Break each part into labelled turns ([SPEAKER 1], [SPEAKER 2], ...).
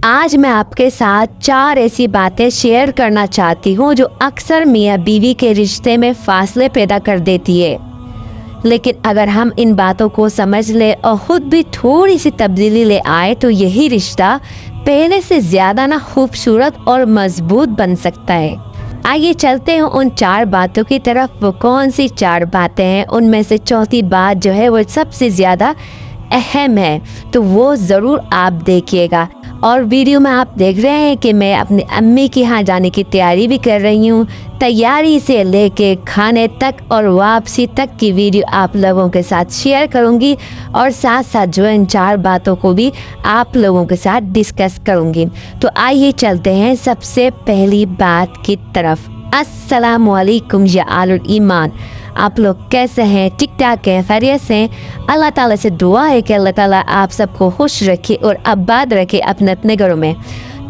[SPEAKER 1] आज मैं आपके साथ 4 ऐसी बातें शेयर करना चाहती हूँ जो अक्सर मियाँ बीवी के रिश्ते में फासले पैदा कर देती है। लेकिन अगर हम इन बातों को समझ ले और खुद भी थोड़ी सी तब्दीली ले आए तो यही रिश्ता पहले से ज़्यादा ना खूबसूरत और मजबूत बन सकता है। आइए चलते हैं उन 4 बातों की तरफ। वो कौन सी 4 बातें हैं? उनमें से चौथी बात जो है वो सबसे ज़्यादा अहम है, तो वो ज़रूर आप देखिएगा। और वीडियो में आप देख रहे हैं कि मैं अपनी अम्मी के यहाँ जाने की तैयारी भी कर रही हूँ। तैयारी से लेके खाने तक और वापसी तक की वीडियो आप लोगों के साथ शेयर करूँगी और साथ साथ जो इन 4 बातों को भी आप लोगों के साथ डिस्कस करूँगी। तो आइए चलते हैं सबसे पहली बात की तरफ। अस्सलामु अलैकुम या आलुल ईमान, आप लोग कैसे हैं? ठीक ठाक हैं? खैरियत से हैं? अल्लाह ताला से दुआ है कि अल्लाह ताला आप सबको खुश रखे और आबाद रखे अपने अपने घरों में।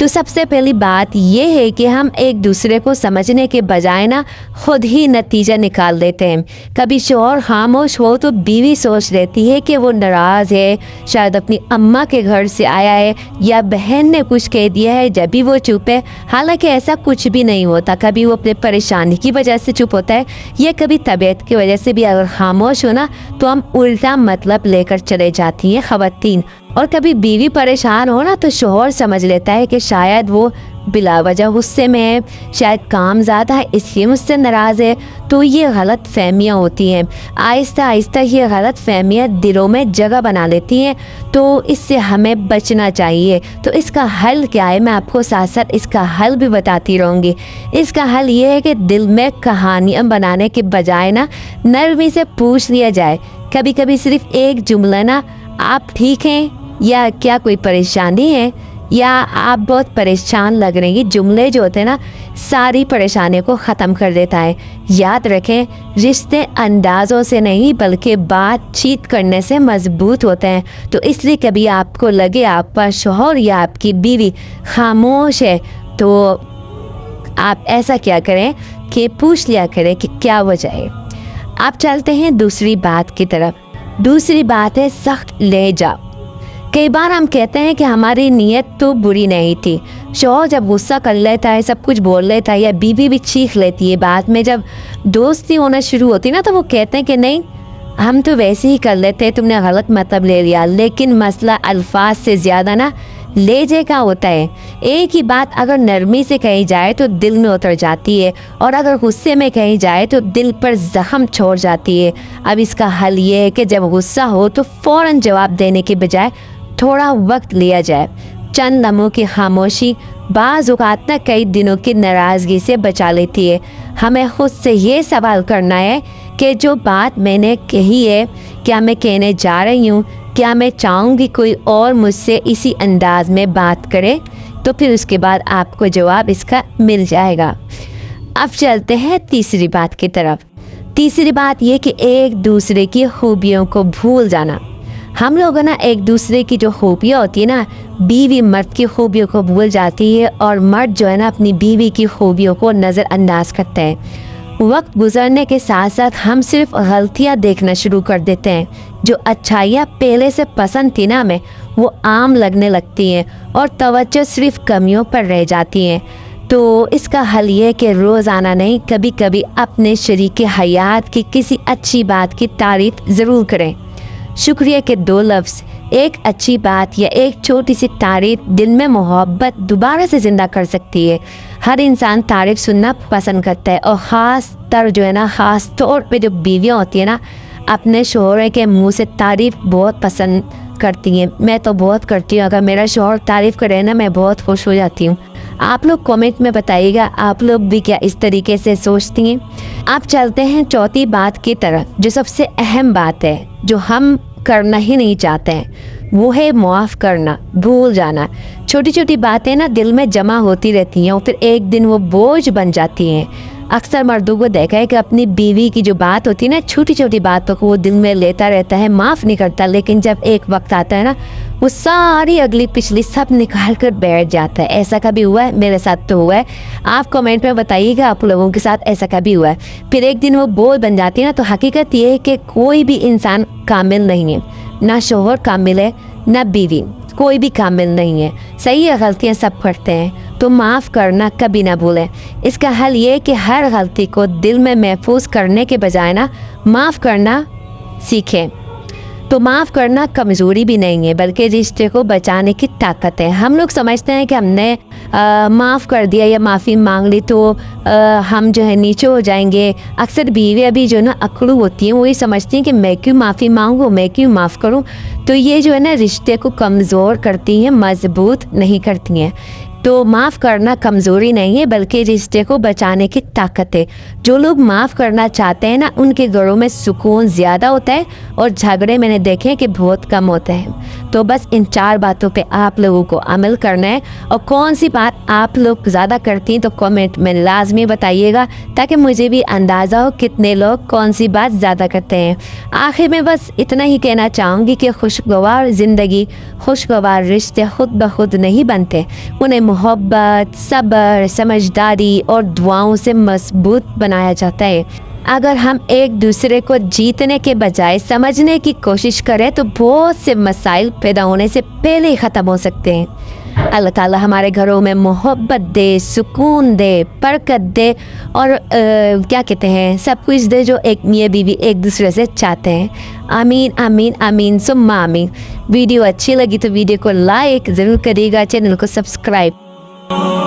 [SPEAKER 1] तो सबसे पहली बात ये है कि हम एक दूसरे को समझने के बजाय ना खुद ही नतीजा निकाल देते हैं। कभी शौहर खामोश हो तो बीवी सोच लेती है कि वो नाराज़ है, शायद अपनी अम्मा के घर से आया है या बहन ने कुछ कह दिया है जब भी वो चुप है। हालांकि ऐसा कुछ भी नहीं होता। कभी वो अपने परेशानी की वजह से चुप होता है या कभी तबीयत की वजह से भी अगर खामोश हो ना तो हम उल्टा मतलब लेकर चले जाती हैं ख़वातीन। और कभी बीवी परेशान हो ना तो शौहर समझ लेता है कि शायद वो बिला वजह गुस्से में है, शायद काम ज़्यादा है इसलिए मुझसे नाराज़ है। तो ये गलत फहमियाँ होती हैं। आहिस्ता आहिस्ता ये गलत फहमियाँ दिलों में जगह बना लेती हैं, तो इससे हमें बचना चाहिए। तो इसका हल क्या है, मैं आपको साथ साथ इसका हल भी बताती रहूँगी। इसका हल ये है कि दिल में कहानियाँ बनाने के बजाय ना नरमी से पूछ लिया जाए। कभी कभी सिर्फ एक जुमला ना, आप ठीक हैं या क्या कोई परेशानी है या आप बहुत परेशान लग रही हैं, जुमले जो होते हैं ना सारी परेशानियों को ख़त्म कर देता है। याद रखें, रिश्ते अंदाज़ों से नहीं बल्कि बातचीत करने से मजबूत होते हैं। तो इसलिए कभी आपको लगे आपका शौहर या आपकी बीवी खामोश है तो आप ऐसा क्या करें कि पूछ लिया करें कि क्या वजह है। आप चलते हैं दूसरी बात की तरफ। दूसरी बात है सख्त लहजा। कई बार हम कहते हैं कि हमारी नीयत तो बुरी नहीं थी। शौहर जब गुस्सा कर लेता है, सब कुछ बोल लेता है या बीवी भी चीख लेती है, बाद में जब दोस्ती होना शुरू होती है ना तो वो कहते हैं कि नहीं हम तो वैसे ही कर लेते हैं, तुमने गलत मतलब ले लिया। लेकिन मसला अल्फाज से ज़्यादा ना लहजे का होता है। एक ही बात अगर नरमी से कही जाए तो दिल में उतर जाती है और अगर गुस्से में कही जाए तो दिल पर जख्म छोड़ जाती है। अब इसका हल ये है कि जब गुस्सा हो तो फ़ौरन जवाब देने के बजाय थोड़ा वक्त लिया जाए। चंद लम्हों की खामोशी बाज़ औक़ात ना कई दिनों की नाराज़गी से बचा लेती है। हमें खुद से ये सवाल करना है कि जो बात मैंने कही है क्या मैं कहने जा रही हूँ, क्या मैं चाहूँगी कोई और मुझसे इसी अंदाज में बात करे? तो फिर उसके बाद आपको जवाब इसका मिल जाएगा। अब चलते हैं तीसरी बात की तरफ। तीसरी बात ये कि एक दूसरे की खूबियों को भूल जाना। हम लोग ना एक दूसरे की जो खूबियाँ होती है ना, बीवी मर्द की खूबियों को भूल जाती है और मर्द जो है ना अपनी बीवी की खूबियों को नज़रअंदाज करते हैं। वक्त गुजरने के साथ साथ हम सिर्फ गलतियाँ देखना शुरू कर देते हैं। जो अच्छाइयाँ पहले से पसंद थी ना हमें वो आम लगने लगती हैं और तवज्जो सिर्फ कमियों पर रह जाती हैं। तो इसका हल ये है कि रोज़ाना नहीं कभी कभी अपने शरीक हयात की किसी अच्छी बात की तारीफ़ ज़रूर करें। शुक्रिया के 2 लफ्ज़, एक अच्छी बात या एक छोटी सी तारीफ़ दिल में मोहब्बत दोबारा से ज़िंदा कर सकती है। हर इंसान तारीफ़ सुनना पसंद करता है और ख़ास तर जो है ना, ख़ास तौर पे जो बीवियाँ होती है ना अपने शौहर के मुंह से तारीफ़ बहुत पसंद करती हैं। मैं तो बहुत करती हूँ। अगर मेरा शौहर तारीफ़ करे ना मैं बहुत खुश हो जाती हूँ। आप लोग कमेंट में बताइएगा आप लोग भी क्या इस तरीके से सोचती हैं। आप चलते हैं चौथी बात की तरफ, जो सबसे अहम बात है जो हम करना ही नहीं चाहते हैं, वो है माफ़ करना, भूल जाना। छोटी छोटी बातें ना दिल में जमा होती रहती हैं और फिर एक दिन वो बोझ बन जाती हैं। अक्सर मर्दों को देखा है कि अपनी बीवी की जो बात होती है ना, छोटी छोटी बातों को वो दिल में लेता रहता है, माफ़ नहीं करता। लेकिन जब एक वक्त आता है ना वो सारी अगली पिछली सब निकाल कर बैठ जाता है। ऐसा कभी हुआ है? मेरे साथ तो हुआ है। आप कमेंट में बताइएगा आप लोगों के साथ ऐसा कभी हुआ है। फिर एक दिन वो बोझ बन जाती है ना। तो हकीकत ये है कि कोई भी इंसान कामिल नहीं है, ना शौहर कामिल है न बीवी, कोई भी कामिल नहीं है। सही है, गलतियाँ सब करते हैं, तो माफ़ करना कभी ना भूलें। इसका हल ये है कि हर गलती को दिल में महफूज करने के बजाय ना माफ़ करना सीखें। तो माफ़ करना कमज़ोरी भी नहीं है, बल्कि रिश्ते को बचाने की ताकत है। हम लोग समझते हैं कि हमने माफ़ कर दिया या माफ़ी मांग ली तो हम जो है नीचे हो जाएंगे। अक्सर बीवी अभी जो ना अकड़ू होती हैं, वो ये समझती हैं कि मैं क्यों माफ़ी मांगूँ, मैं क्यों माफ़ करूँ। तो ये जो है ना रिश्ते को कमज़ोर करती हैं, मजबूत नहीं करती हैं। तो माफ़ करना कमज़ोरी नहीं है, बल्कि रिश्ते को बचाने की ताकत है। जो लोग माफ़ करना चाहते हैं ना, उनके घरों में सुकून ज़्यादा होता है और झगड़े मैंने देखे हैं कि बहुत कम होते हैं। तो बस इन 4 बातों पे आप लोगों को अमल करना है। और कौन सी बात आप लोग ज़्यादा करती हैं तो कमेंट में लाजमी बताइएगा, ताकि मुझे भी अंदाज़ा हो कितने लोग कौन सी बात ज़्यादा करते हैं। आखिर में बस इतना ही कहना चाहूँगी कि खुशगवार ज़िंदगी, खुशगवार रिश्ते खुद ब खुद नहीं बनते, उन्हें मोहब्बत, सब्र, समझदारी और दुआओं से मजबूत बनाया जाता है। अगर हम एक दूसरे को जीतने के बजाय समझने की कोशिश करें तो बहुत से मसाइल पैदा होने से पहले ही ख़त्म हो सकते हैं। अल्लाह ताला हमारे घरों में मोहब्बत दे, सुकून दे, बरकत दे और क्या कहते हैं, सब कुछ दे जो एक मियाँ बीवी एक दूसरे से चाहते हैं। आमीन आमीन आमीन सुम्मा आमीन। वीडियो अच्छी लगी तो वीडियो को लाइक ज़रूर करिएगा, चैनल को सब्सक्राइब।